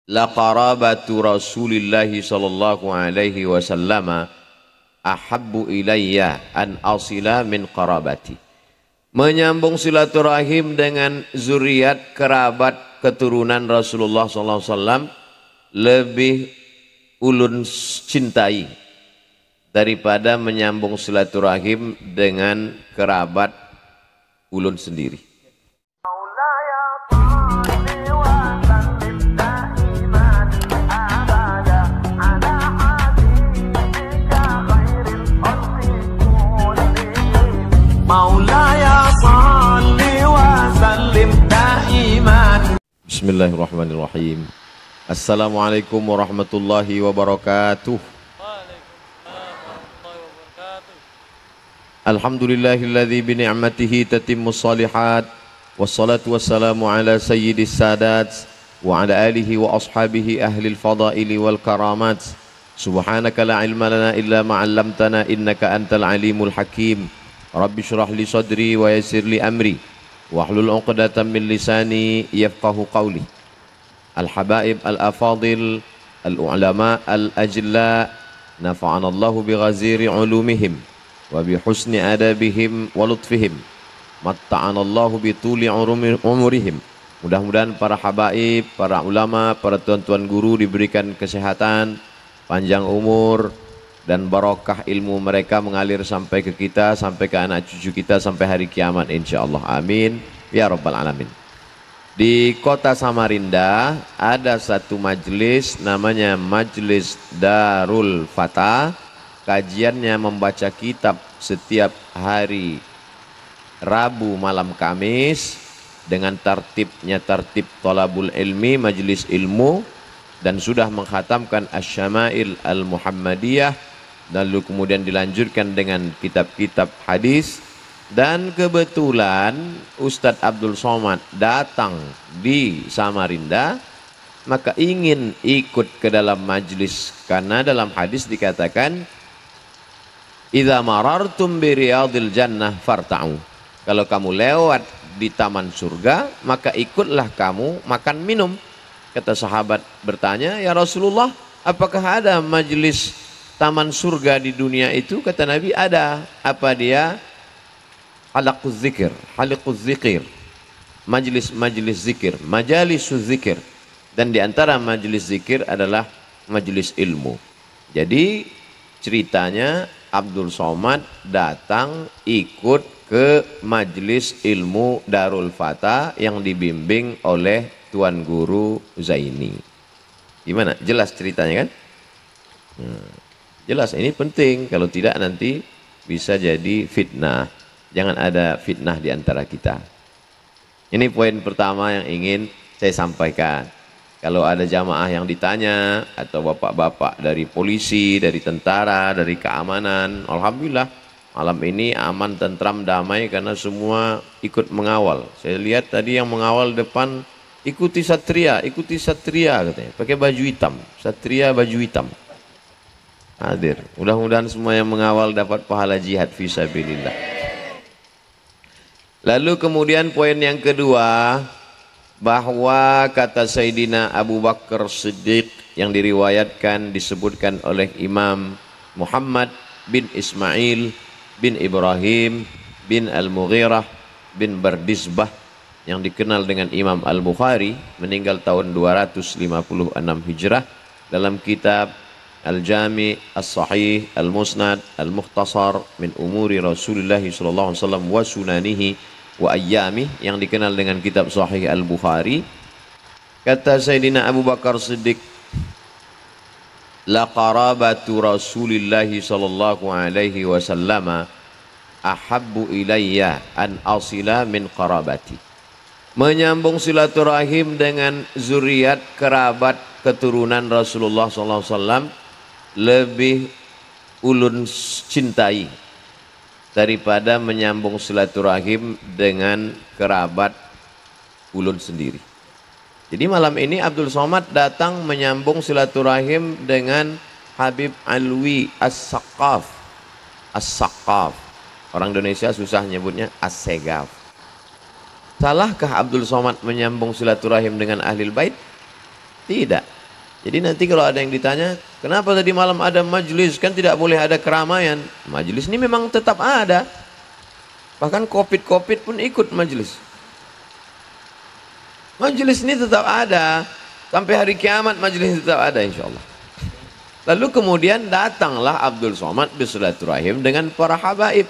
La qarabatu Rasulillahi sallallahu alaihi wasallam ahabbu ilayya an asila min qarabati. Menyambung silaturahim dengan zuriat kerabat keturunan Rasulullah sallallahu alaihi wasallam lebih ulun cintai daripada menyambung silaturahim dengan kerabat ulun sendiri. Bismillahirrahmanirrahim. Assalamualaikum warahmatullahi wabarakatuh. Alhamdulillahilladzi bi ni'matihi tatimmus shalihat. Wassalatu wassalamu ala sayyidis sadat wa ala alihi wa ashabihi ahlil fadaili wal karamat. Subhanaka la ilma lana illa ma 'allamtana innaka antal alimul hakim. Rabbi shrah li sadri wa yassir li amri wahlul 'uqdatam min lisani yafqahu qawli. Al-habaib al-afadil al-ulama al-ajla nafa'ana Allahu bi ghaziri ulumihim wa bi husni adabihim wa lutfihim matta'ana Allahu bi tuli umurihim. Mudah-mudahan para habaib, para ulama, para tuan-tuan guru diberikan kesehatan, panjang umur dan barokah ilmu mereka mengalir sampai ke kita, sampai ke anak cucu kita, sampai hari kiamat insyaallah. Amin ya rabbal alamin. Di kota Samarinda ada satu majelis namanya Majelis Darul Fatah. Kajiannya membaca kitab setiap hari Rabu malam Kamis dengan tertibnya tertib thalabul ilmi, majelis ilmu, dan sudah mengkhatamkan Asy-Syama'il Al-Muhammadiyah, lalu kemudian dilanjutkan dengan kitab-kitab hadis. Dan kebetulan Ustadz Abdul Somad datang di Samarinda, maka ingin ikut ke dalam majlis, karena dalam hadis dikatakan idza marartum bi riyadil jannah farta'u. Kalau kamu lewat di taman surga, maka ikutlah kamu makan minum. Kata sahabat bertanya, ya Rasulullah, apakah ada majlis taman surga di dunia itu? Kata Nabi, ada. Apa dia? Halaquz zikir, majlis zikir, majalisuz zikir. Dan di antara majlis zikir adalah majlis ilmu. Jadi ceritanya Abdul Somad datang ikut ke majlis ilmu Darul Fatah yang dibimbing oleh Tuan Guru Zaini. Gimana? Jelas ceritanya kan? Jelas, ini penting. Kalau tidak nanti bisa jadi fitnah. Jangan ada fitnah di antara kita. Ini poin pertama yang ingin saya sampaikan. Kalau ada jamaah yang ditanya, atau bapak-bapak dari polisi, dari tentara, dari keamanan, alhamdulillah malam ini aman, tentram, damai karena semua ikut mengawal. Saya lihat tadi yang mengawal depan, ikuti satria katanya, pakai baju hitam, satria baju hitam. Hadir. Mudah-mudahan semua yang mengawal dapat pahala jihad fisabilillah. Lalu kemudian poin yang kedua, bahwa kata Sayyidina Abu Bakar Siddiq yang diriwayatkan disebutkan oleh Imam Muhammad bin Ismail bin Ibrahim bin Al-Mughirah bin Bardisbah yang dikenal dengan Imam Al-Bukhari, meninggal tahun 256 Hijrah, dalam kitab Al-Jami' As-Sahih Al-Musnad Al-Mukhtasar min umuri Rasulullah sallallahu alaihi wasallam wa sunanihi wa ayyamih, yang dikenal dengan kitab Sahih Al-Bukhari. Kata Sayyidina Abu Bakar Siddiq, la qarabatu Rasulillah sallallahu alaihi wasallam ahabbu ilayya an asila min qarabati. Menyambung silaturahim dengan zuriat kerabat keturunan Rasulullah sallallahu alaihi wasallam lebih ulun cintai daripada menyambung silaturahim dengan kerabat ulun sendiri. Jadi malam ini Abdul Somad datang menyambung silaturahim dengan Habib Alwi As-Saqqaf. As-Saqqaf. Orang Indonesia susah nyebutnya As-Segaf. Salahkah Abdul Somad menyambung silaturahim dengan Ahlul Bait? Tidak. Jadi nanti kalau ada yang ditanya, kenapa tadi malam ada majelis, kan tidak boleh ada keramaian. Majelis ini memang tetap ada. Bahkan COVID pun ikut majelis. Majelis ini tetap ada. Sampai hari kiamat majelis ini tetap ada insyaAllah. Lalu kemudian datanglah Abdul Somad bersilaturahim dengan para habaib.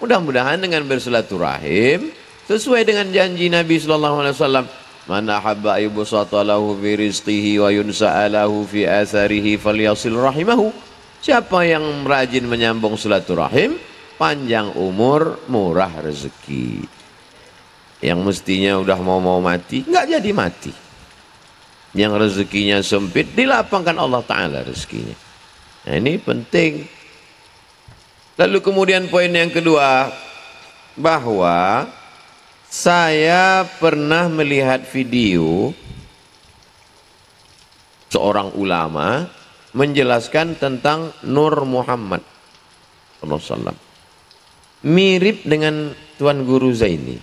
Mudah-mudahan dengan bersilaturahim sesuai dengan janji Nabi SAW. Man ahabba yubsatalahu fi rizqihi wa yunsa'alahu fi atharihi falyasil rahimahu. Siapa yang rajin menyambung silaturahim, panjang umur, murah rezeki. Yang mestinya udah mau mati, nggak jadi mati. Yang rezekinya sempit, dilapangkan Allah Ta'ala rezekinya. Nah ini penting. Lalu kemudian poin yang kedua, bahwa saya pernah melihat video seorang ulama menjelaskan tentang Nur Muhammad SAW. Mirip dengan Tuan Guru Zaini.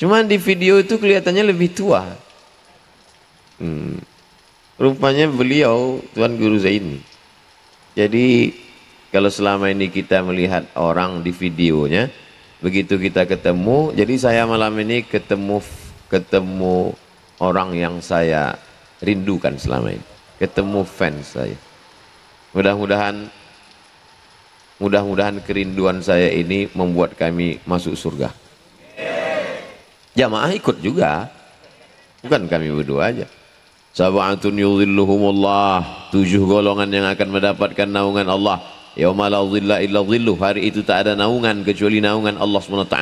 Cuma di video itu kelihatannya lebih tua. Rupanya beliau Tuan Guru Zaini. Jadi kalau selama ini kita melihat orang di videonya, begitu kita ketemu, jadi saya malam ini ketemu orang yang saya rindukan selama ini, ketemu fans saya. Mudah-mudahan kerinduan saya ini membuat kami masuk surga. Jamaah ikut juga, bukan kami berdua aja. Sab'atun yudhilluhumullah, 7 golongan yang akan mendapatkan naungan Allah. Yauma la dhilla illa dhilluh, hari itu tak ada naungan kecuali naungan Allah SWT.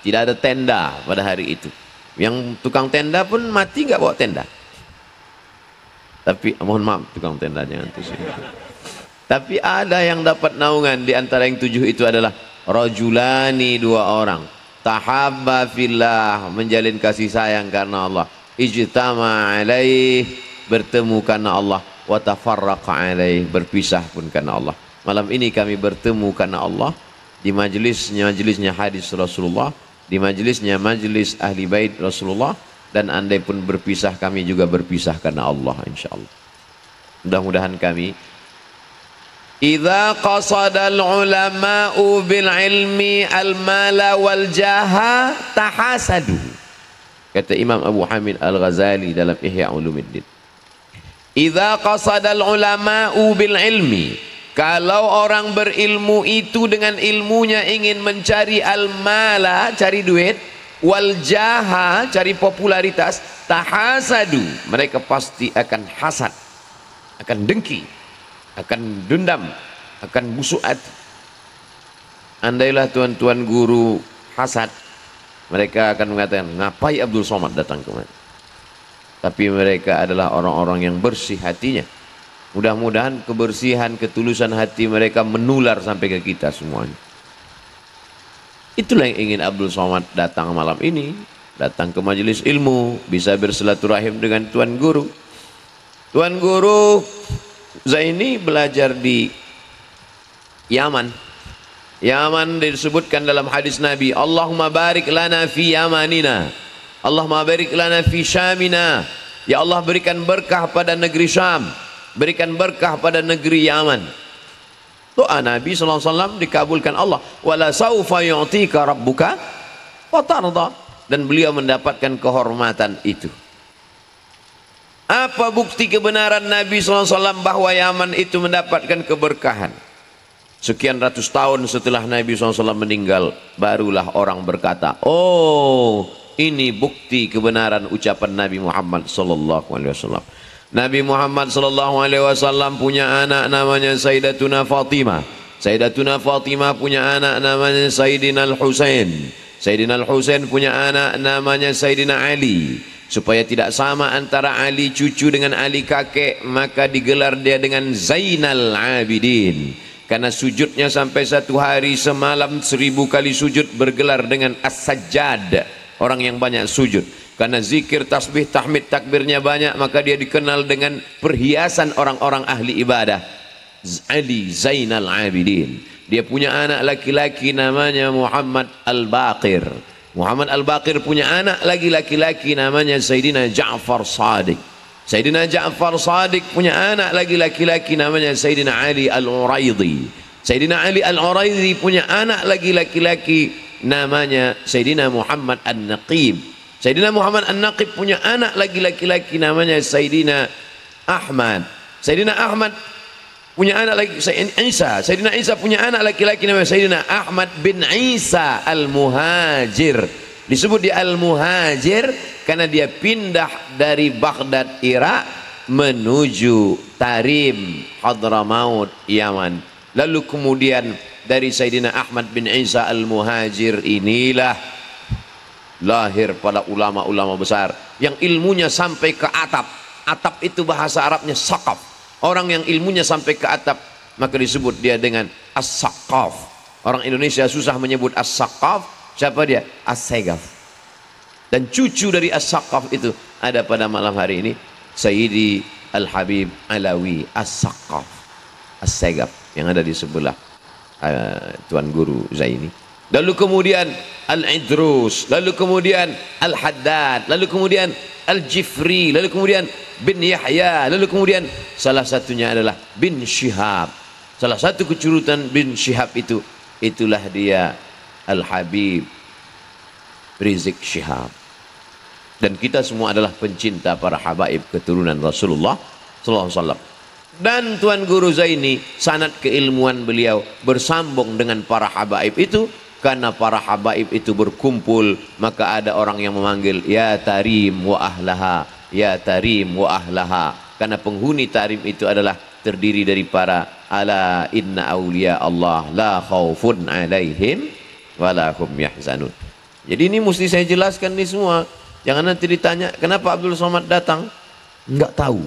Tidak ada tenda pada hari itu. Yang tukang tenda pun mati nggak bawa tenda. Tapi mohon maaf tukang tenda jangan tuh. Tapi ada yang dapat naungan. Di antara yang 7 itu adalah rajulani, 2 orang, tahabba fillah, menjalin kasih sayang karena Allah, ijtama alaih, bertemu karena Allah, wa tafarraqa alaih, berpisah pun karena Allah. Malam ini kami bertemu karena Allah di majelisnya hadis Rasulullah, di majelisnya majelis ahli bait Rasulullah, dan andai pun berpisah kami juga berpisah karena Allah insyaallah. Mudah-mudahan kami idza qasadal ulama'u bil ilmi al mala wal jaha tahasadu. Kata Imam Abu Hamid Al-Ghazali dalam Ihya Ulumuddin. Idza qasadal ulama'u bil ilmi, kalau orang berilmu itu dengan ilmunya ingin mencari al-mala, cari duit, wal jaha, cari popularitas, tahasadu, mereka pasti akan hasad, akan dengki, akan dendam, akan busuk hati. Andailah tuan-tuan guru hasad, mereka akan mengatakan, ngapai Abdul Somad datang kemari? Tapi mereka adalah orang-orang yang bersih hatinya. Mudah-mudahan kebersihan, ketulusan hati mereka menular sampai ke kita semuanya. Itulah yang ingin Abdul Somad datang malam ini. Datang ke majelis ilmu, bisa bersilaturahim dengan Tuan Guru. Tuan Guru Zaini belajar di Yaman. Yaman disebutkan dalam hadis Nabi, Allahumma barik lana fi yamanina, Allahumma barik lana fi syamina. Ya Allah, berikan berkah pada negeri Syam, berikan berkah pada negeri Yaman. Doa Nabi SAW dikabulkan Allah. Wala saufa yu'tika rabbuka fatarda. Dan beliau mendapatkan kehormatan itu. Apa bukti kebenaran Nabi SAW bahwa Yaman itu mendapatkan keberkahan? Sekian ratus tahun setelah Nabi SAW meninggal, barulah orang berkata, oh, ini bukti kebenaran ucapan Nabi Muhammad SAW. Nabi Muhammad SAW punya anak namanya Sayyidatuna Fatimah. Sayyidatuna Fatimah punya anak namanya Sayyidina Al-Husain. Sayyidina Al-Husain punya anak namanya Sayyidina Ali. Supaya tidak sama antara Ali cucu dengan Ali kakek, maka digelar dia dengan Zainal Abidin. Karena sujudnya sampai 1 hari semalam 1000 kali sujud, bergelar dengan As-Sajjad, orang yang banyak sujud. Karena zikir, tasbih, tahmid, takbirnya banyak, maka dia dikenal dengan perhiasan orang-orang ahli ibadah. Ali Zainal Abidin. Dia punya anak laki-laki namanya Muhammad Al-Baqir. Muhammad Al-Baqir punya anak lagi laki-laki namanya Sayyidina Ja'far Shadiq. Sayyidina Ja'far Shadiq punya anak lagi laki-laki namanya Sayyidina Ali Al-Uraidhi. Sayyidina Ali Al-Uraidhi punya anak lagi laki-laki namanya Sayyidina Muhammad An-Naqib. Sayyidina Muhammad An-Naqib punya anak lagi laki-laki namanya Sayyidina Ahmad. Sayyidina Ahmad punya anak lagi Sayyidina Isa. Sayyidina Isa punya anak laki-laki namanya Sayyidina Ahmad bin Isa Al-Muhajir. Disebut dia Al-Muhajir karena dia pindah dari Baghdad Irak menuju Tarim Hadramaut Yaman. Lalu kemudian dari Sayyidina Ahmad bin Isa Al-Muhajir inilah lahir pada ulama-ulama besar yang ilmunya sampai ke atap. Atap itu bahasa Arabnya saqaf. Orang yang ilmunya sampai ke atap maka disebut dia dengan as-saqaf. Orang Indonesia susah menyebut as-saqaf. Siapa dia? As-Segaf. Dan cucu dari as-saqaf itu ada pada malam hari ini Sayyidi Al-Habib Alawi as-Saqaf, as-Segaf yang ada di sebelah Tuan Guru Zaini. Lalu kemudian Al-Idrus, lalu kemudian Al-Haddad, lalu kemudian Al-Jifri, lalu kemudian bin Yahya, lalu kemudian salah satunya adalah bin Syihab. Salah satu kecurutan bin Syihab itu, itulah dia Al-Habib Rizik Syihab. Dan kita semua adalah pencinta para habaib keturunan Rasulullah sallallahu alaihi wasallam. Dan Tuan Guru Zaini sanad keilmuan beliau bersambung dengan para habaib itu karena para habaib itu berkumpul maka ada orang yang memanggil ya Tarim wa ahlaha, ya Tarim wa ahlaha, karena penghuni Tarim itu adalah terdiri dari para ala inna awliya Allah la khaufun alaihim walahum yahzanun. Jadi ini mesti saya jelaskan nih semua. Jangan nanti ditanya kenapa Abdul Somad datang, enggak tahu.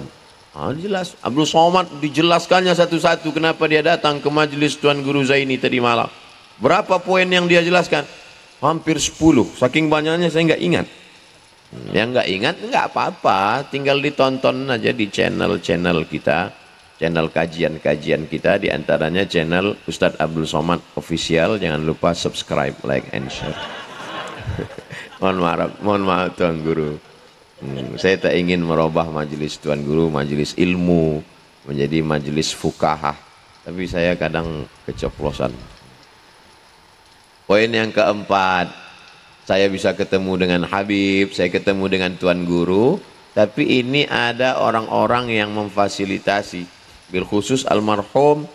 Jelas Abdul Somad dijelaskannya satu-satu kenapa dia datang ke majelis Tuan Guru Zaini tadi malam. Berapa poin yang dia jelaskan? Hampir 10. Saking banyaknya saya enggak ingat. Yang enggak ingat enggak apa-apa, tinggal ditonton aja di channel-channel kita, channel kajian-kajian kita, di antaranya channel Ustadz Abdul Somad Official. Jangan lupa subscribe, like, and share. Mohon maaf Tuan Guru. Saya tak ingin merubah majelis Tuan Guru, majelis ilmu menjadi majelis fuqaha, tapi saya kadang keceplosan. Poin yang keempat, saya bisa ketemu dengan Habib, saya ketemu dengan Tuan Guru, tapi ini ada orang-orang yang memfasilitasi, bil khusus almarhum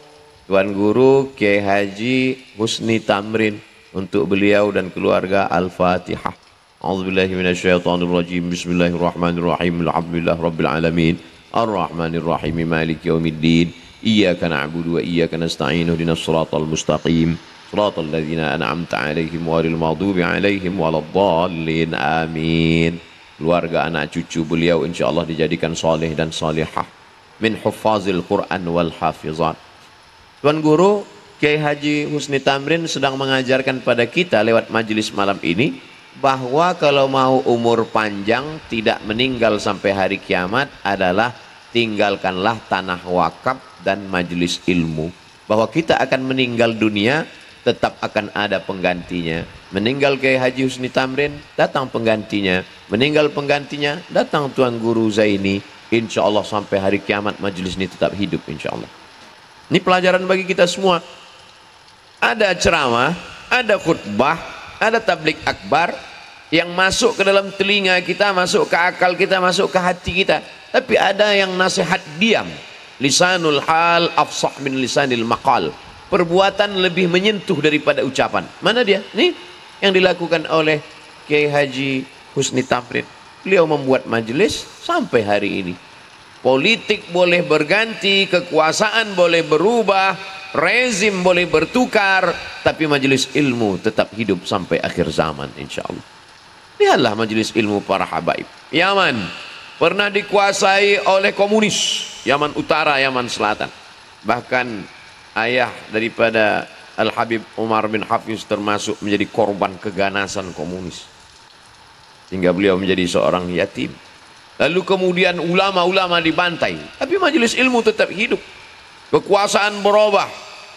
Tuan Guru Kiai Haji Husni Tamrin, untuk beliau dan keluarga Al-Fatihah. A'udzubillahi minasyaitonirrajim. Bismillahirrahmanirrahim. Alhamdulillah rabbil alamin. Arrahmanirrahim. Maliki yaumiddin. Iyyaka na'budu wa iyyaka nasta'in. Ihdinas shiratal mustaqim. Shiratal ladzina an'amta 'alaihim ghairil maghdubi 'alaihim waladdallin. Amin. Keluarga anak cucu beliau insyaallah dijadikan saleh dan salihah min huffazil Quran wal hafizat. Tuan Guru Kiai Haji Husni Tamrin sedang mengajarkan pada kita lewat majelis malam ini bahwa kalau mau umur panjang tidak meninggal sampai hari kiamat adalah tinggalkanlah tanah wakaf dan majelis ilmu. Bahwa kita akan meninggal dunia tetap akan ada penggantinya. Meninggal Kiai Haji Husni Tamrin, datang penggantinya. Meninggal penggantinya, datang Tuan Guru Zaini. Insya Allah sampai hari kiamat majelis ini tetap hidup insya Allah. Ini pelajaran bagi kita semua. Ada ceramah, ada khutbah, ada tablik akbar yang masuk ke dalam telinga kita, masuk ke akal kita, masuk ke hati kita. Tapi ada yang nasihat diam. Lisanul hal afsah min lisanil maqal. Perbuatan lebih menyentuh daripada ucapan. Mana dia? Nih yang dilakukan oleh Kiai Haji Husni Tamrin. Beliau membuat majelis sampai hari ini. Politik boleh berganti, kekuasaan boleh berubah, rezim boleh bertukar, tapi majelis ilmu tetap hidup sampai akhir zaman insyaallah. Lihatlah majelis ilmu para habaib. Yaman pernah dikuasai oleh komunis, Yaman Utara, Yaman Selatan. Bahkan ayah daripada Al-Habib Umar bin Hafiz termasuk menjadi korban keganasan komunis, hingga beliau menjadi seorang yatim. Lalu kemudian ulama-ulama dibantai, tapi majelis ilmu tetap hidup. Kekuasaan berubah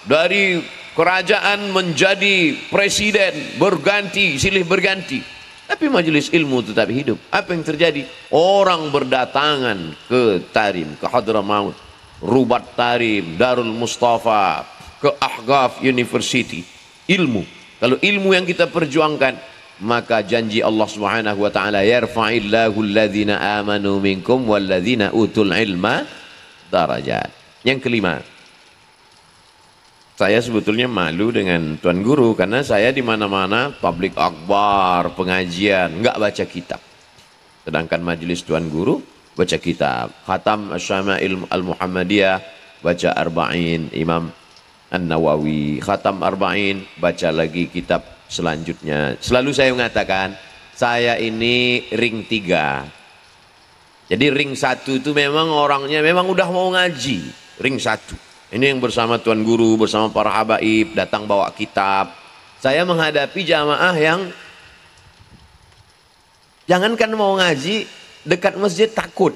dari kerajaan menjadi presiden, berganti, silih berganti. Tapi majelis ilmu tetap hidup. Apa yang terjadi? Orang berdatangan ke Tarim, ke Hadramaut, Rubat Tarim, Darul Mustafa, ke Ahqaf University. Ilmu. Kalau ilmu yang kita perjuangkan, maka janji Allah Subhanahu wa taala, yarfa'illahu alladhina amanu minkum walladhina utul ilma darajat. Yang kelima, saya sebetulnya malu dengan Tuan Guru karena saya di mana-mana tablik akbar, pengajian, enggak baca kitab. Sedangkan majelis Tuan Guru baca kitab. Khatam Asy-Syama'il Al-Muhammadiyah baca Arba'in Imam An-Nawawi, khatam Arba'in baca lagi kitab selanjutnya. Selalu saya mengatakan, saya ini ring 3. Jadi ring 1 itu memang orangnya memang udah mau ngaji, ring 1. Ini yang bersama Tuan Guru, bersama para habaib, datang bawa kitab. Saya menghadapi jamaah yang jangankan mau ngaji, dekat masjid takut.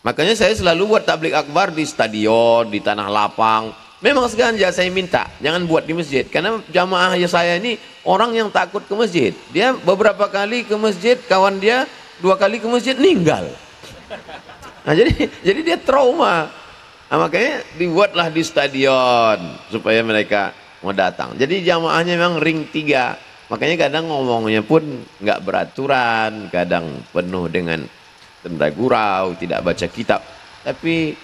Makanya saya selalu buat tablik akbar di stadion, di tanah lapang. Memang sengaja saya minta, jangan buat di masjid. Karena jamaah saya ini orang yang takut ke masjid. Dia beberapa kali ke masjid, kawan dia 2 kali ke masjid, meninggal. Nah, jadi dia trauma. Nah, makanya dibuatlah di stadion supaya mereka mau datang. Jadi jamaahnya memang ring 3. Makanya kadang ngomongnya pun nggak beraturan, kadang penuh dengan tenda gurau, tidak baca kitab. Tapi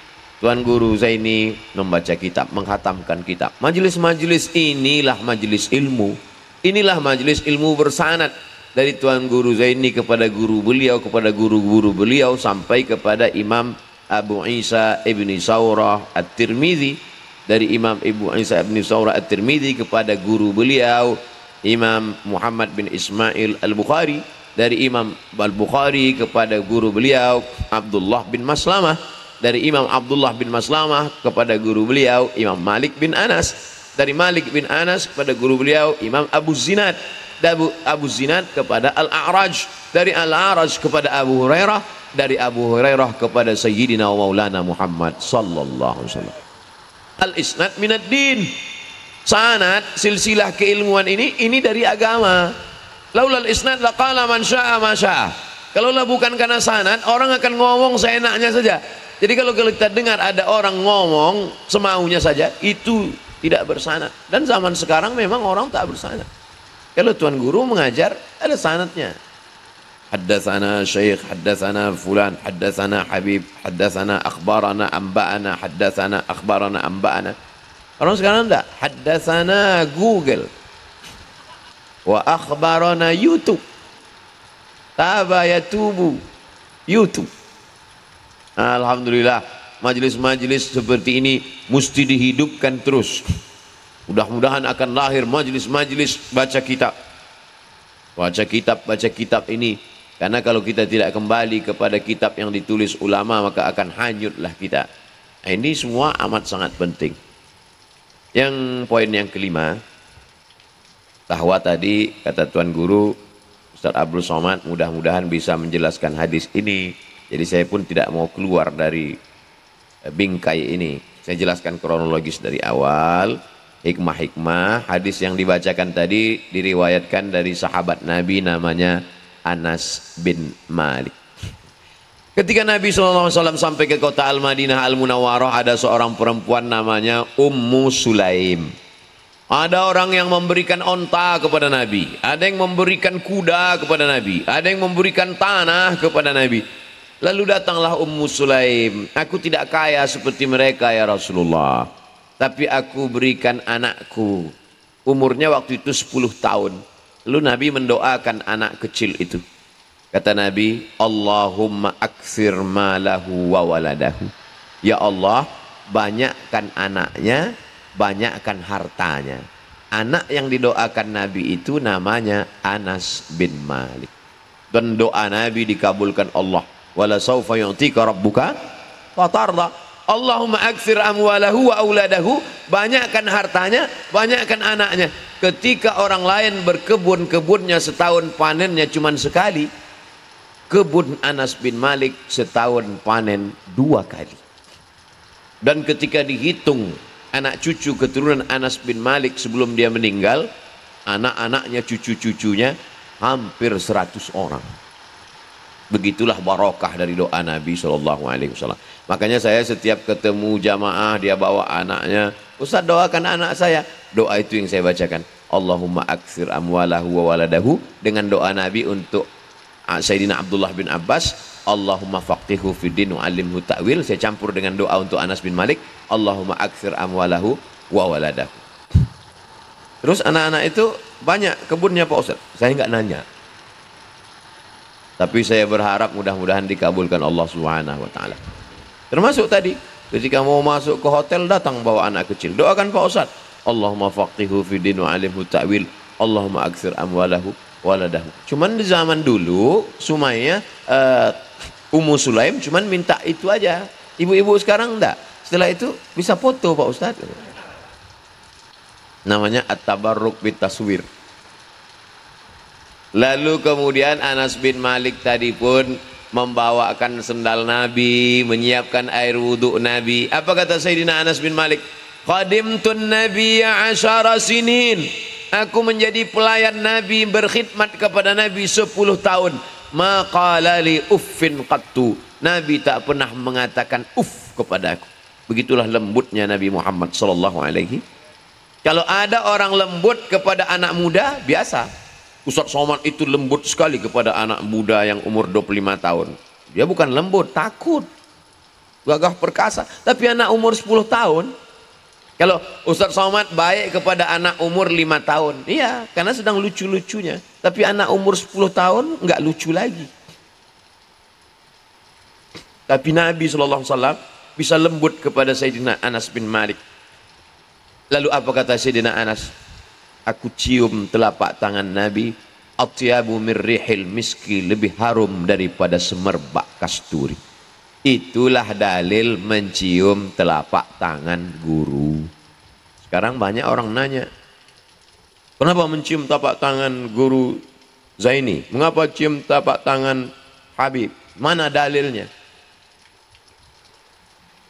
Tuan Guru saya ini membaca kitab, menghatamkan kitab. Majelis-majelis inilah majelis ilmu. Inilah majelis ilmu bersanad dari Tuan Guru Zaini kepada guru beliau, kepada guru-guru beliau, sampai kepada Imam Abu Isa ibni Saurah At-Tirmidzi, dari Imam Abu Isa ibni Saurah At-Tirmidzi kepada guru beliau Imam Muhammad bin Ismail Al-Bukhari, dari Imam Al-Bukhari kepada guru beliau Abdullah bin Maslamah, dari Imam Abdullah bin Maslamah kepada guru beliau Imam Malik bin Anas, dari Malik bin Anas kepada guru beliau Imam Abu Zinad, dari Abu Zinad kepada Al-A'raj, dari Al-A'raj kepada Abu Hurairah, dari Abu Hurairah kepada Sayyidina wa Maulana Muhammad sallallahu alaihi wasallam. Al-isnad minad din. Sanad, silsilah keilmuan ini dari agama. Laulal isnad laqala man syaa ma syaa. Kalaulah bukan karena sanad, orang akan ngomong seenaknya saja. Jadi kalau kita dengar ada orang ngomong semaunya saja, itu tidak bersanad. Dan zaman sekarang memang orang tak bersanad. Kalau Tuan Guru mengajar, ada sanadnya. Haddatsana Syekh, haddatsana fulan, haddatsana Habib, haddatsana akhbarana amba'ana, haddatsana akhbarana amba'ana. Orang sekarang enggak, haddatsana Google wa akhbarana YouTube. Taba yatubu YouTube. Alhamdulillah, majelis-majelis seperti ini mesti dihidupkan terus. Mudah-mudahan akan lahir majelis-majelis baca kitab. Baca kitab ini. Karena kalau kita tidak kembali kepada kitab yang ditulis ulama, maka akan hanyutlah kita. Nah, ini semua amat sangat penting. Yang poin yang kelima, bahwa tadi kata Tuan Guru Ustaz Abdul Somad mudah-mudahan bisa menjelaskan hadis ini. Jadi saya pun tidak mau keluar dari bingkai ini. Saya jelaskan kronologis dari awal. Hikmah-hikmah hadis yang dibacakan tadi diriwayatkan dari sahabat Nabi namanya Anas bin Malik. Ketika Nabi SAW sampai ke kota Al-Madinah Al-Munawwarah, ada seorang perempuan namanya Ummu Sulaim. Ada orang yang memberikan onta kepada Nabi, ada yang memberikan kuda kepada Nabi, ada yang memberikan tanah kepada Nabi. Lalu datanglah Ummu Sulaim, aku tidak kaya seperti mereka ya Rasulullah, tapi aku berikan anakku, umurnya waktu itu 10 tahun. Lalu Nabi mendoakan anak kecil itu. Kata Nabi, Allahumma aktsir malahu wa waladahu. Ya Allah, banyakkan anaknya, banyakkan hartanya. Anak yang didoakan Nabi itu namanya Anas bin Malik. Dan doa Nabi dikabulkan Allah. Wala sawfa yu'tika rabbuka fatarda. Allahumma aktsir amwalahu wa auladahu, banyakkan hartanya, banyakkan anaknya. Ketika orang lain berkebun, kebunnya setahun panennya cuma sekali, kebun Anas bin Malik setahun panen 2 kali. Dan ketika dihitung anak cucu keturunan Anas bin Malik sebelum dia meninggal, anak-anaknya, cucu-cucunya, hampir 100 orang. Begitulah barokah dari doa Nabi SAW. Makanya saya setiap ketemu jamaah dia bawa anaknya, Ustaz doakan anak saya. Doa itu yang saya bacakan. Allahumma aksir amwalahu wa waladahu. Dengan doa Nabi untuk Sayyidina Abdullah bin Abbas, Allahumma faqihhu fiddin wa alimhu ta'wil. Saya campur dengan doa untuk Anas bin Malik, Allahumma aksir amwalahu wa waladahu. Terus anak-anak itu banyak kebunnya Pak Ustaz. Saya nggak nanya. Tapi saya berharap mudah-mudahan dikabulkan Allah Subhanahu wa taala. Termasuk tadi ketika mau masuk ke hotel datang bawa anak kecil. Doakan Pak Ustaz. Allahumma faqihhu fiddin wa alimhu ta'wil. Allahumma aksir amwalahu waladahu. Cuman di zaman dulu Sumayyah Ummu Sulaim cuman minta itu aja. Ibu-ibu sekarang enggak. Setelah itu bisa foto Pak Ustaz. Namanya at-tabarruk bitaswir. Lalu kemudian Anas bin Malik tadi pun membawakan sendal Nabi, menyiapkan air wudhu Nabi. Apa kata Sayyidina Anas bin Malik? Qadimtun nabiyya 10 sinin. Aku menjadi pelayan Nabi, berkhidmat kepada Nabi 10 tahun. Ma qala li uffin qattu. Nabi tak pernah mengatakan uff kepada aku. Begitulah lembutnya Nabi Muhammad sallallahu alaihi. Kalau ada orang lembut kepada anak muda, biasa. Ustaz Somad itu lembut sekali kepada anak muda yang umur 25 tahun. Dia bukan lembut, takut. Gagah perkasa. Tapi anak umur 10 tahun. Kalau Ustaz Somad baik kepada anak umur 5 tahun. Iya, karena sedang lucu-lucunya. Tapi anak umur 10 tahun nggak lucu lagi. Tapi Nabi SAW bisa lembut kepada Sayyidina Anas bin Malik. Lalu apa kata Sayyidina Anas? Aku cium telapak tangan Nabi, atyabu mir rihil miski, lebih harum daripada semerbak kasturi. Itulah dalil mencium telapak tangan guru. Sekarang banyak orang nanya, kenapa mencium telapak tangan guru Zaini? Mengapa cium telapak tangan Habib? Mana dalilnya?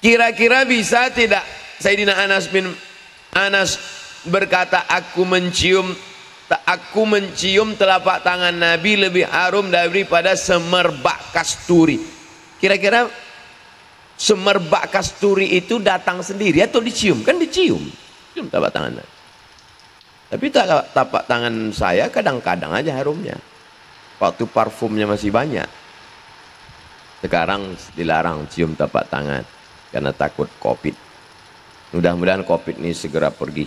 Kira-kira bisa tidak Sayyidina Anas berkata, aku mencium telapak tangan Nabi lebih harum daripada semerbak kasturi. Kira-kira semerbak kasturi itu datang sendiri atau dicium? Kan dicium. Cium telapak tangan Nabi. Tapi telapak tangan saya kadang-kadang aja harumnya. Waktu parfumnya masih banyak. Sekarang dilarang cium telapak tangan karena takut COVID. Mudah-mudahan COVID ini segera pergi.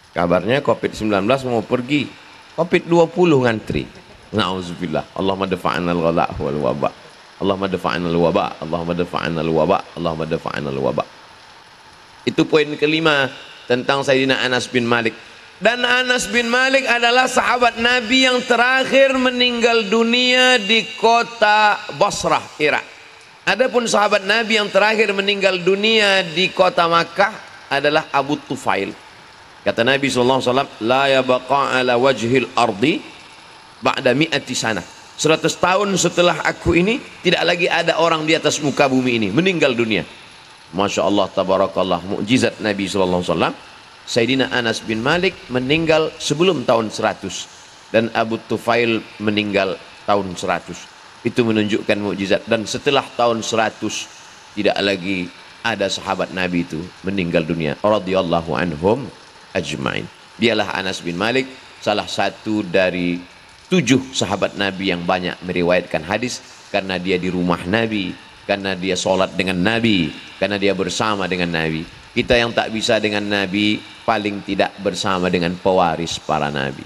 Kabarnya COVID-19 mau pergi. COVID-20 ngantri. Na'udzubillah. Allahumma dafa'ana al-ghala' wal waba'. Allahumma dafa'ana al-waba'. Allahumma dafa'ana al-waba'. Allahumma dafa'ana al-waba'. Itu poin kelima tentang Sayyidina Anas bin Malik. Dan Anas bin Malik adalah sahabat Nabi yang terakhir meninggal dunia di kota Basrah, Irak. Adapun sahabat Nabi yang terakhir meninggal dunia di kota Makkah adalah Abu Tufail. Kata Nabi SAW, la yabaqa ala wajhil ardi ba'da mi'ati sana. 100 tahun setelah aku ini, tidak lagi ada orang di atas muka bumi ini meninggal dunia. Masya Allah, tabarakallah, mukjizat Nabi SAW. Sayyidina Anas bin Malik meninggal sebelum tahun 100. Dan Abu Tufail meninggal tahun 100. Itu menunjukkan mukjizat. Dan setelah tahun 100, tidak lagi ada sahabat Nabi itu meninggal dunia. Radhiyallahu anhum ajma'in. Dialah Anas bin Malik, salah satu dari 7 sahabat Nabi yang banyak meriwayatkan hadis, karena dia di rumah Nabi, karena dia sholat dengan Nabi, karena dia bersama dengan Nabi. Kita yang tak bisa dengan Nabi, paling tidak bersama dengan pewaris para Nabi.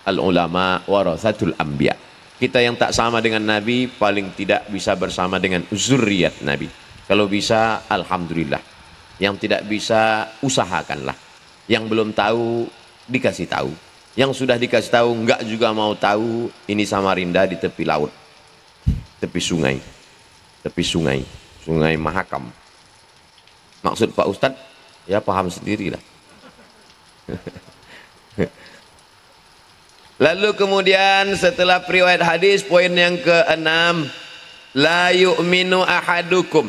Al-ulama warathatul anbiya. Kita yang tak sama dengan Nabi, paling tidak bisa bersama dengan zuriat Nabi. Kalau bisa, alhamdulillah. Yang tidak bisa, usahakanlah. Yang belum tahu, dikasih tahu. Yang sudah dikasih tahu, enggak juga mau tahu. Ini Samarinda di tepi laut, tepi sungai, sungai Mahakam. Maksud Pak Ustadz, ya paham sendirilah. Lalu kemudian setelah periwayat hadis, poin yang ke-6, la yu'minu ahadukum.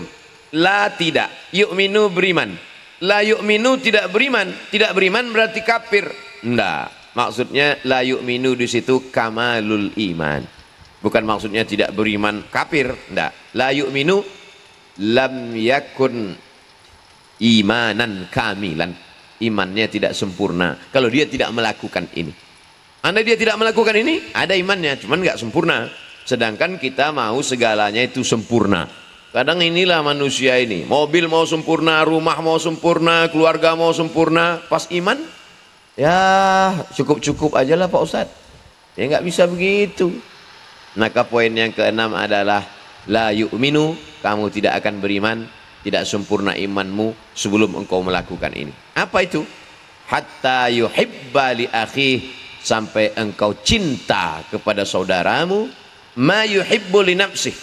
La tidak, yu'minu beriman. La yu'minu tidak beriman. Tidak beriman berarti kafir. Enggak. Maksudnya la yu'minu di situ kamalul iman. Bukan maksudnya tidak beriman kafir, enggak. La yu'minu lam yakun imanan kamilan. Imannya tidak sempurna kalau dia tidak melakukan ini. Andai dia tidak melakukan ini, ada imannya, cuman nggak sempurna. Sedangkan kita mau segalanya itu sempurna. Kadang inilah manusia ini, mobil mau sempurna, rumah mau sempurna, keluarga mau sempurna, pas iman, ya cukup-cukup aja lah Pak Ustadz. Ya nggak bisa begitu. Maka poin yang keenam adalah la yu'minu, kamu tidak akan beriman, tidak sempurna imanmu sebelum engkau melakukan ini. Apa itu? Hatta yuhibba li akhi, sampai engkau cinta kepada saudaramu ma yuhibbu li nafsih.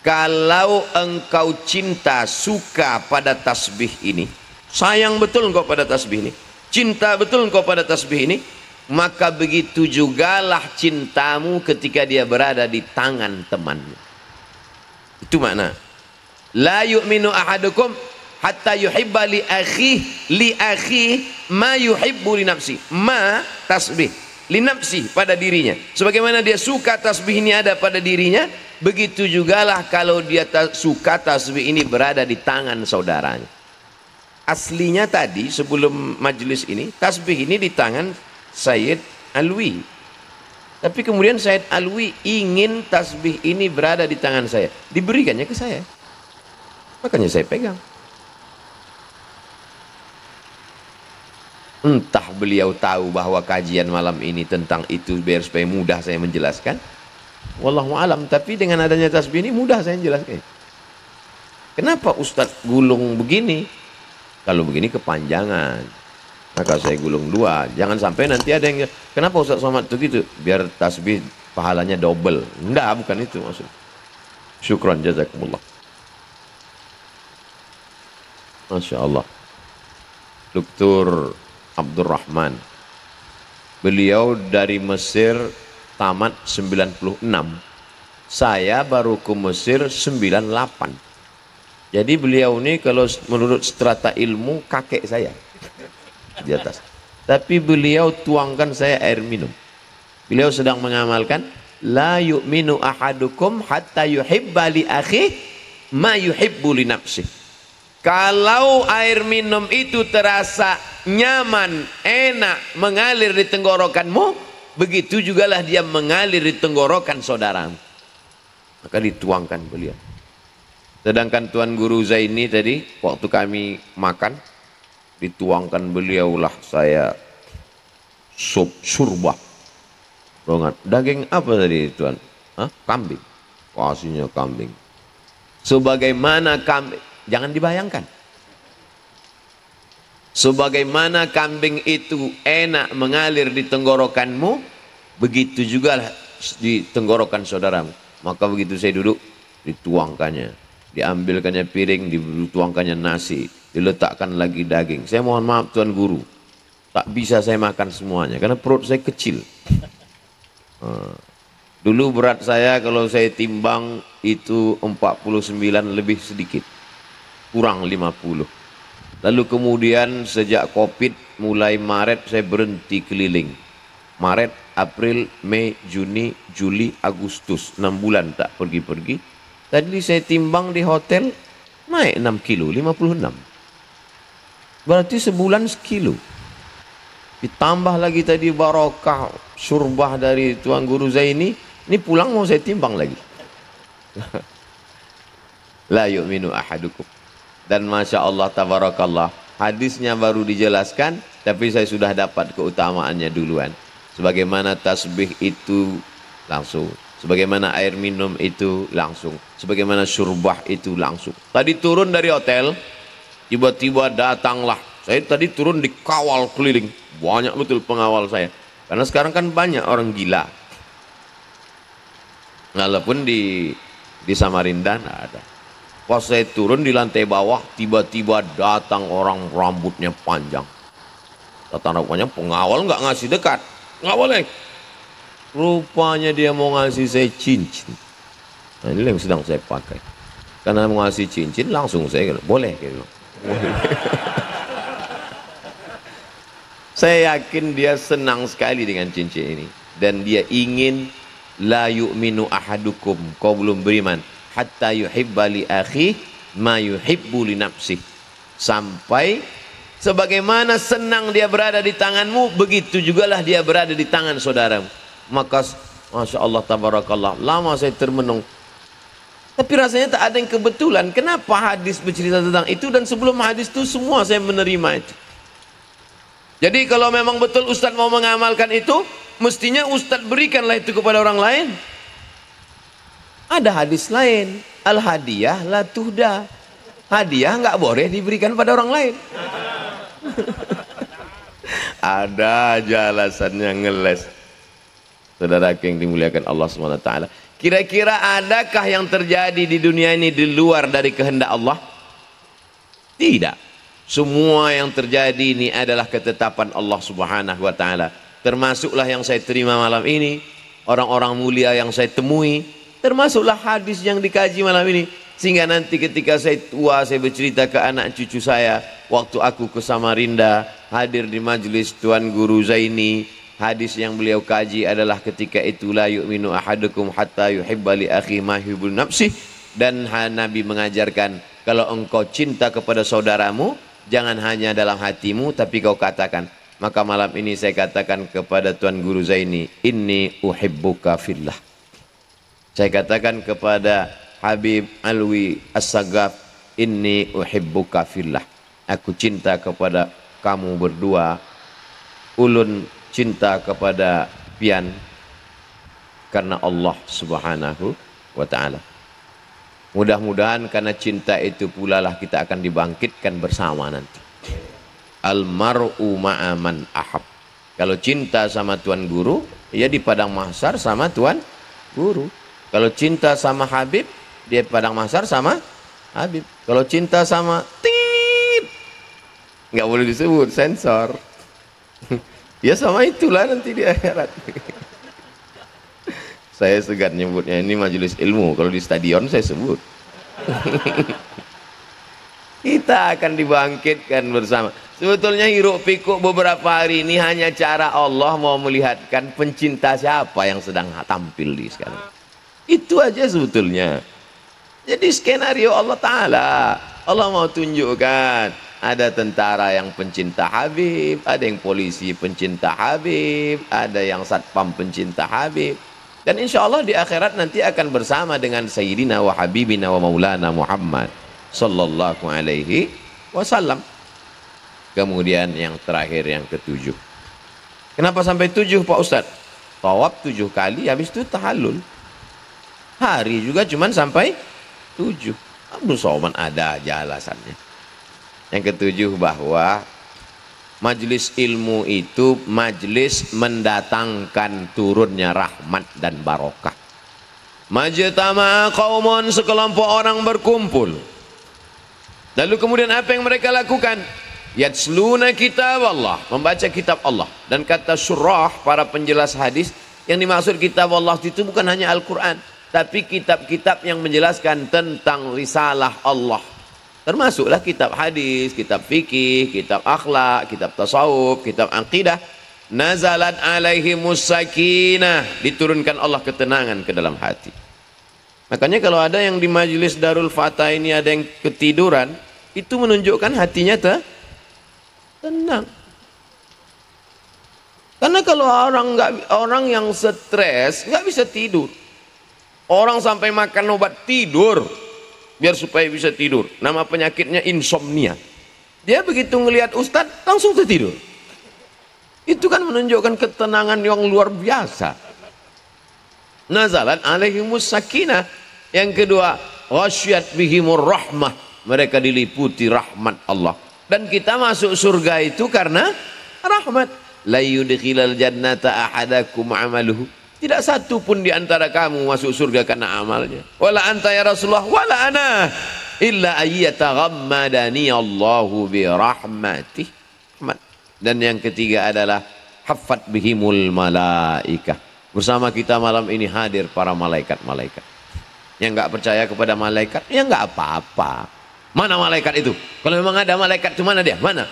Kalau engkau cinta, suka pada tasbih ini, sayang betul engkau pada tasbih ini, cinta betul engkau pada tasbih ini, maka begitu jugalah cintamu ketika dia berada di tangan temanmu. Itu makna la yu'minu ahadukum hatta yuhibba li akhi ma yuhibbu li nafsi. Ma tasbih, li nafsi, pada dirinya. Sebagaimana dia suka tasbih ini ada pada dirinya, begitu jugalah kalau dia suka tasbih ini berada di tangan saudaranya. Aslinya tadi sebelum majelis ini, tasbih ini di tangan Sayyid Alwi. Tapi kemudian Sayyid Alwi ingin tasbih ini berada di tangan saya, diberikannya ke saya. Makanya saya pegang. Entah beliau tahu bahwa kajian malam ini tentang itu biar supaya mudah saya menjelaskan. Wallahu alam. Tapi dengan adanya tasbih ini mudah saya menjelaskan. Kenapa Ustadz gulung begini? Kalau begini kepanjangan, maka saya gulung dua. Jangan sampai nanti ada yang, kenapa Ustadz Somad itu gitu? Biar tasbih pahalanya double. Enggak, bukan itu maksud. Syukran, jazakumullah. Masya Allah. Dr. Abdurrahman, beliau dari Mesir tamat 96, saya baru ke Mesir 98. Jadi beliau ini kalau menurut strata ilmu kakek saya di atas, tapi beliau tuangkan saya air minum. Beliau sedang mengamalkan la yu'minu ahadukum hatta yuhibba li akhi ma yuhibbu li nafsihi. Kalau air minum itu terasa nyaman, enak, mengalir di tenggorokanmu, begitu jugalah dia mengalir di tenggorokan saudaramu. Maka dituangkan beliau. Sedangkan Tuan Guru Zaini tadi, waktu kami makan, dituangkan beliaulah saya sup surbah. Daging apa tadi Tuan? Hah? Kambing. Kasihnya kambing. Sebagaimana kambing, jangan dibayangkan. Sebagaimana kambing itu enak mengalir di tenggorokanmu, begitu juga di tenggorokan saudaramu. Maka begitu saya duduk, dituangkannya, diambilkannya piring, dituangkannya nasi, diletakkan lagi daging. Saya mohon maaf Tuan Guru, tak bisa saya makan semuanya karena perut saya kecil. Dulu berat saya kalau saya timbang itu 49 lebih sedikit, kurang 50. Lalu kemudian sejak Covid mulai Maret saya berhenti keliling. Maret, April, Mei, Juni, Juli, Agustus, 6 bulan tak pergi-pergi. Tadi saya timbang di hotel naik 6 kilo, 56. Berarti sebulan sekilo. Ditambah lagi tadi barokah surbah dari Tuan Guru Zaini, ini pulang mau saya timbang lagi. La yu'minu ahadukum. Dan Masya Allah tabarakallah, hadisnya baru dijelaskan, tapi saya sudah dapat keutamaannya duluan. Sebagaimana tasbih itu langsung, sebagaimana air minum itu langsung, sebagaimana surbah itu langsung. Tadi turun dari hotel, tiba-tiba datanglah, saya tadi turun dikawal keliling, banyak betul pengawal saya. Karena sekarang kan banyak orang gila. Walaupun di Samarinda tidak ada. Pas saya turun di lantai bawah, tiba-tiba datang orang rambutnya panjang. Datang rupanya pengawal nggak ngasih dekat, nggak boleh. Rupanya dia mau ngasih saya cincin. Nah, ini yang sedang saya pakai. Karena mau ngasih cincin, langsung saya boleh gitu. Saya yakin dia senang sekali dengan cincin ini. Dan dia ingin, la yu'minu ahadukum, kau belum beriman, hatta yuhibba li akhi ma yuhibbu li nafsih. Sampai sebagaimana senang dia berada di tanganmu, begitu jugalah dia berada di tangan saudaramu. Maka Masya Allah, tabarakallah, lama saya termenung. Tapi rasanya tak ada yang kebetulan. Kenapa hadis bercerita tentang itu, dan sebelum hadis itu semua saya menerima itu. Jadi kalau memang betul Ustaz mau mengamalkan itu, mestinya Ustaz berikanlah itu kepada orang lain. Ada hadis lain, al-hadiyah la tuhda. Hadiah nggak boleh diberikan pada orang lain. Ada aja alasan yang ngeles. Saudara yang dimuliakan Allah SWT. Kira-kira adakah yang terjadi di dunia ini di luar dari kehendak Allah? Tidak. Semua yang terjadi ini adalah ketetapan Allah Subhanahu wa taala. Termasuklah yang saya terima malam ini, orang-orang mulia yang saya temui, termasuklah hadis yang dikaji malam ini. Sehingga nanti ketika saya tua, saya bercerita ke anak cucu saya, waktu aku ke Samarinda, hadir di majelis Tuan Guru Zaini, hadis yang beliau kaji adalah ketika itu, la yu'minu ahadukum hatta yuhibba li akhi ma yuhibbu nafsih. Dan Nabi mengajarkan, kalau engkau cinta kepada saudaramu, jangan hanya dalam hatimu, tapi kau katakan. Maka malam ini saya katakan kepada Tuan Guru Zaini, inni uhibbuka fillah. Saya katakan kepada Habib Alwi As-Sagaf, inni uhibbuka fillah. Aku cinta kepada kamu berdua. Ulun cinta kepada pian karena Allah Subhanahu wa ta'ala. Mudah-mudahan karena cinta itu pula lah kita akan dibangkitkan bersama nanti. Almar'u ma'aman ahab. Kalau cinta sama Tuan Guru, ya di padang mahsyar sama Tuan Guru. Kalau cinta sama Habib, dia padang mahsyar sama Habib. Kalau cinta sama tit, nggak boleh disebut, sensor. Ya sama itulah nanti di akhirat. Saya segan nyebutnya, ini majelis ilmu. Kalau di stadion saya sebut. Kita akan dibangkitkan bersama. Sebetulnya hiruk pikuk beberapa hari ini hanya cara Allah mau melihatkan pencinta siapa yang sedang tampil di sekarang. Itu aja sebetulnya. Jadi skenario Allah Ta'ala. Allah mau tunjukkan, ada tentara yang pencinta Habib, ada yang polisi pencinta Habib, ada yang satpam pencinta Habib. Dan insya Allah di akhirat nanti akan bersama dengan Sayyidina wa Habibina wa Maulana Muhammad sallallahu alaihi wasallam. Kemudian yang terakhir, yang ketujuh. Kenapa sampai 7 Pak Ustadz? Tawaf 7 kali, habis itu tahallul. Hari juga cuman sampai 7. Abdul Somad ada aja alasannya. Yang ketujuh, bahwa majelis ilmu itu majelis mendatangkan turunnya rahmat dan barokah. Majtama'a qaumun, sekelompok orang berkumpul. Lalu kemudian apa yang mereka lakukan? Yatsluna kitab Allah, membaca kitab Allah. Dan kata surah, para penjelas hadis, yang dimaksud kitab Allah itu bukan hanya Al-Quran, tapi kitab-kitab yang menjelaskan tentang risalah Allah. Termasuklah kitab hadis, kitab fikih, kitab akhlak, kitab tasawuf, kitab aqidah. Nazalat alaihimus sakinah, diturunkan Allah ketenangan ke dalam hati. Makanya kalau ada yang di majelis Darul Fatah ini ada yang ketiduran, itu menunjukkan hatinya tenang. Karena kalau orang yang stres nggak bisa tidur. Orang sampai makan obat tidur biar supaya bisa tidur. Nama penyakitnya insomnia. Dia begitu ngelihat Ustadz langsung tertidur. Itu kan menunjukkan ketenangan yang luar biasa. Nazalat alaihimus sakinah. Yang kedua, ghasyat bihimur rahmah. Mereka diliputi rahmat Allah. Dan kita masuk surga itu karena rahmat. La yudkhilal jannata ahadakum amaluhu. Tidak satu pun di antara kamu masuk surga karena amalnya. Wala anta ya Rasulullah, wala ana. Illa ayyataghammadani Allahu bi rahmatih. Dan yang ketiga adalah haffat bihimul malaikah. Bersama kita malam ini hadir para malaikat-malaikat. Yang enggak percaya kepada malaikat, ya enggak apa-apa. Mana malaikat itu? Kalau memang ada malaikat, cuma mana dia? Mana?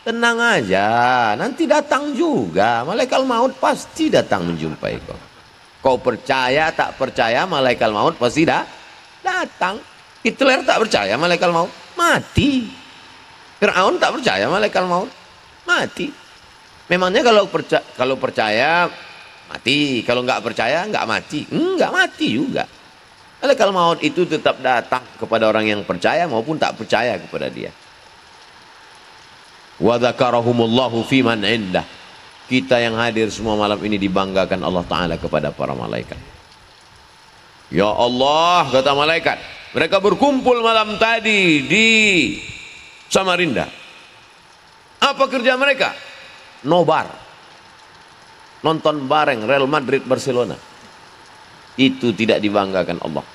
Tenang aja, nanti datang juga. Malaikat maut pasti datang menjumpai kau. Kau percaya tak percaya malaikat maut pasti datang. Hitler tak percaya malaikat maut, mati. Fir'aun tak percaya malaikat maut, mati. Memangnya kalau percaya mati, kalau nggak percaya nggak mati, nggak mati juga. Malaikat maut itu tetap datang kepada orang yang percaya maupun tak percaya kepada dia. Wa dzakarahumullahu fiman indah. Kita yang hadir semua malam ini dibanggakan Allah Ta'ala kepada para malaikat. Ya Allah, kata malaikat, mereka berkumpul malam tadi di Samarinda. Apa kerja mereka? Nobar, nonton bareng Real Madrid Barcelona. Itu tidak dibanggakan Allah,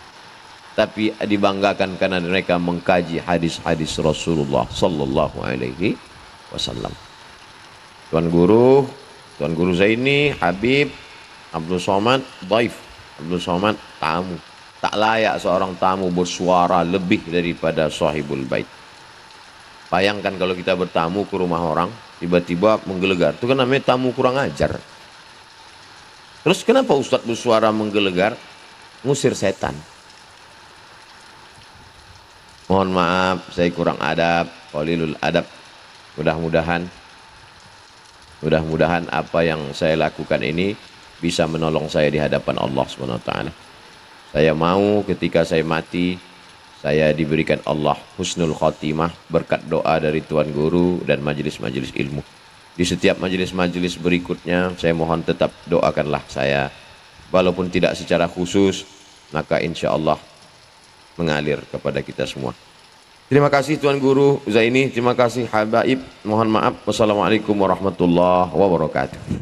tapi dibanggakan karena mereka mengkaji hadis-hadis Rasulullah Sallallahu Alaihi Wasallam. Tuan Guru Zaini, Habib, Abdul Somad, Daif. Abdul Somad, tamu. Tak layak seorang tamu bersuara lebih daripada sahibul bait. Bayangkan kalau kita bertamu ke rumah orang, tiba-tiba menggelegar. Itu kan namanya tamu kurang ajar. Terus kenapa Ustadz bersuara menggelegar? Ngusir setan. Mohon maaf, saya kurang adab, qalilul adab. Mudah-mudahan apa yang saya lakukan ini bisa menolong saya di hadapan Allah SWT. Saya mau ketika saya mati, saya diberikan Allah husnul khotimah berkat doa dari Tuan Guru dan majelis-majelis ilmu. Di setiap majelis-majelis berikutnya, saya mohon tetap doakanlah saya. Walaupun tidak secara khusus, maka insya Allah mengalir kepada kita semua. Terima kasih Tuan Guru Zaini, terima kasih Habaib. Mohon maaf. Wassalamualaikum warahmatullahi wabarakatuh.